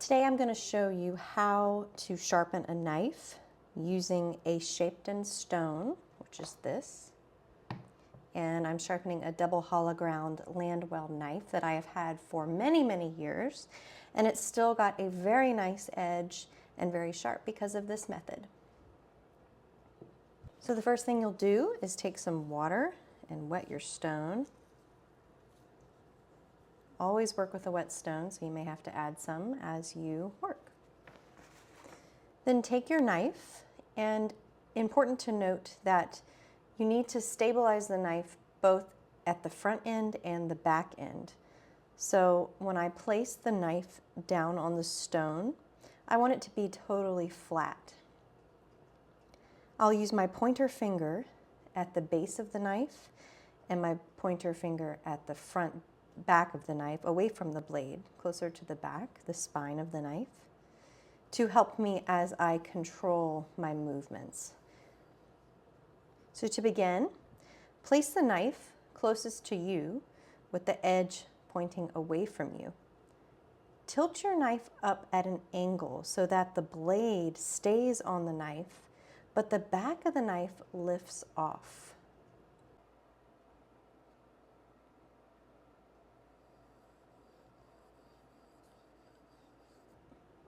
Today I'm going to show you how to sharpen a knife using a sharpen stone, which is this. And I'm sharpening a double hollow ground Landwell knife that I have had for many, many years. And it's still got a very nice edge and very sharp because of this method. So the first thing you'll do is take some water and wet your stone. Always work with a wet stone, so you may have to add some as you work. Then take your knife, and important to note that you need to stabilize the knife both at the front end and the back end. So when I place the knife down on the stone, I want it to be totally flat. I'll use my pointer finger at the base of the knife and my pointer finger at the back of the knife, away from the blade, closer to the back, the spine of the knife, to help me as I control my movements. So to begin, place the knife closest to you with the edge pointing away from you. Tilt your knife up at an angle so that the blade stays on the knife, but the back of the knife lifts off.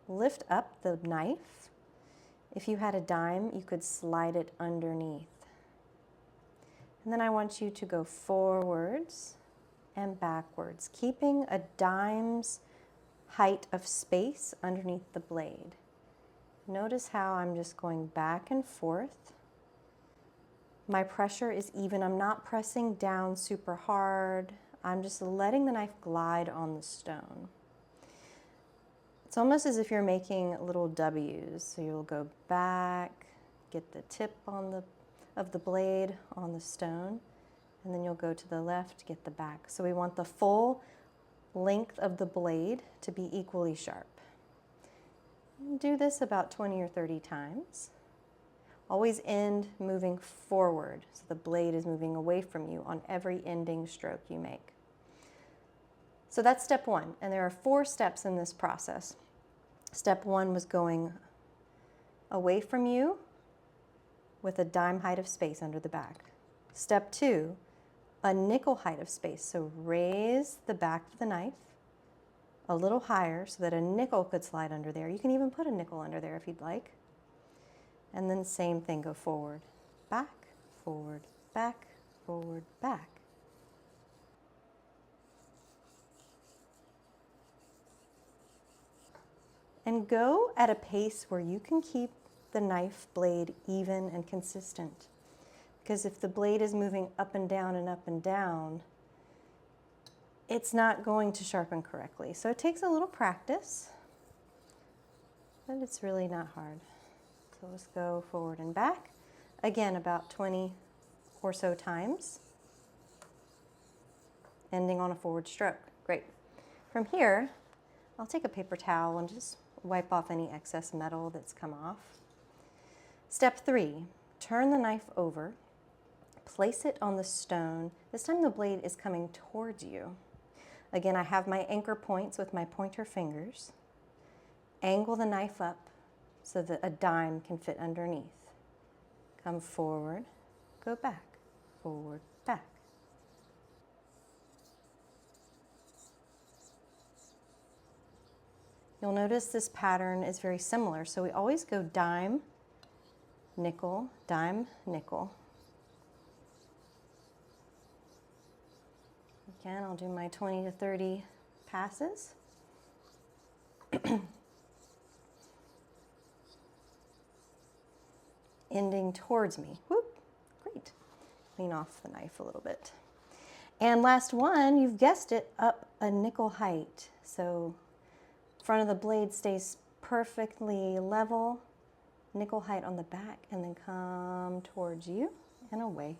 Lift up the knife. If you had a dime, you could slide it underneath. And then I want you to go forwards and backwards, keeping a dime's height of space underneath the blade. Notice how I'm just going back and forth. My pressure is even. I'm not pressing down super hard. I'm just letting the knife glide on the stone. It's almost as if you're making little W's. So you'll go back, get the tip of the blade on the stone, and then you'll go to the left, get the back. So we want the full length of the blade to be equally sharp. Do this about 20 or 30 times. Always end moving forward, so the blade is moving away from you on every ending stroke you make. So that's step one, and there are 4 steps in this process. Step 1 was going away from you with a dime height of space under the back. Step 2, a nickel height of space. So raise the back of the knife a little higher so that a nickel could slide under there. You can even put a nickel under there if you'd like. And then same thing, go forward, back, forward, back, forward, back. And go at a pace where you can keep the knife blade even and consistent. Because if the blade is moving up and down, it's not going to sharpen correctly. So it takes a little practice, but it's really not hard. So let's go forward and back. Again, about 20 or so times, ending on a forward stroke. Great. From here, I'll take a paper towel and just wipe off any excess metal that's come off. Step 3, turn the knife over, place it on the stone. This time the blade is coming towards you. Again, I have my anchor points with my pointer fingers. Angle the knife up so that a dime can fit underneath. Come forward, go back, forward, back. You'll notice this pattern is very similar. So we always go dime, nickel, dime, nickel. Again, I'll do my 20 to 30 passes. Ending towards me. Whoop, great. Clean off the knife a little bit. And last one, you've guessed it, up a nickel height. So front of the blade stays perfectly level, nickel height on the back, and then come towards you and away.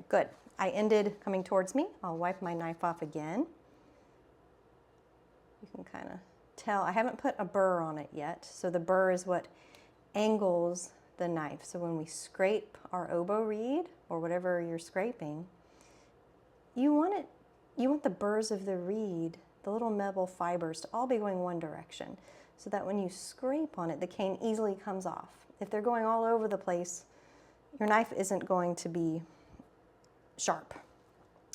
Good. I ended coming towards me. I'll wipe my knife off again. You can kind of tell, I haven't put a burr on it yet, so the burr is what angles the knife. So when we scrape our oboe reed or whatever you're scraping, you want the burrs of the reed, the little metal fibers, to all be going one direction, so that when you scrape on it, the cane easily comes off. If they're going all over the place, your knife isn't going to be sharp.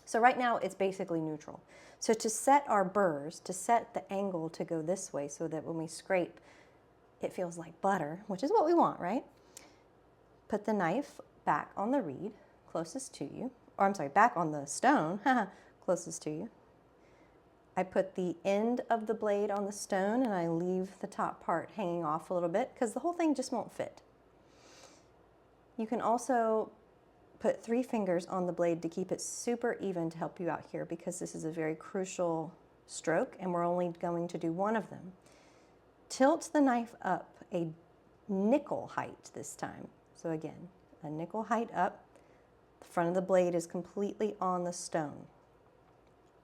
So right now it's basically neutral. So to set our burrs, to set the angle to go this way so that when we scrape, it feels like butter, which is what we want, right? Put the knife back on the reed closest to you, or I'm sorry, back on the stone closest to you. I put the end of the blade on the stone and I leave the top part hanging off a little bit because the whole thing just won't fit. You can also put 3 fingers on the blade to keep it super even to help you out here, because this is a very crucial stroke and we're only going to do one of them. Tilt the knife up a nickel height this time. So again, a nickel height up. The front of the blade is completely on the stone.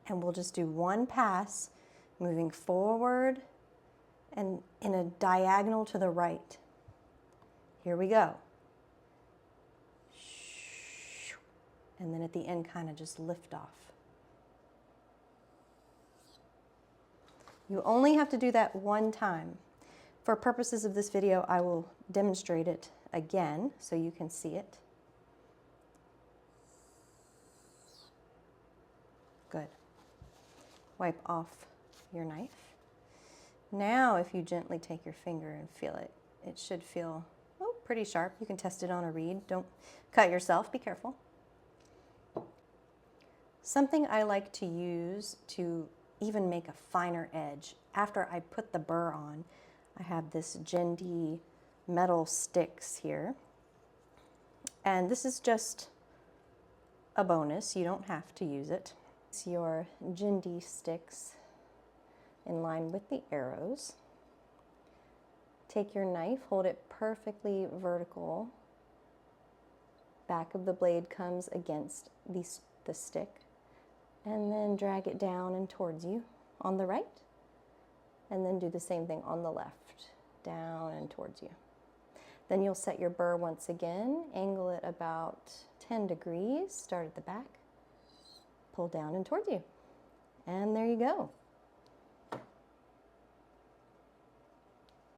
And we'll just do one pass, moving forward and in a diagonal to the right. Here we go. And then at the end, kind of just lift off. You only have to do that one time. For purposes of this video, I will demonstrate it again so you can see it. Good. Wipe off your knife. Now, if you gently take your finger and feel it, it should feel pretty sharp. You can test it on a reed. Don't cut yourself, be careful. Something I like to use to even make a finer edge, after I put the burr on, I have this Jindy metal sticks here. And this is just a bonus, you don't have to use it. It's your Jindy sticks in line with the arrows. Take your knife, hold it perfectly vertical. Back of the blade comes against the stick. And then drag it down and towards you on the right. And then do the same thing on the left, down and towards you. Then you'll set your burr once again, angle it about 10 degrees, start at the back, pull down and towards you. And there you go.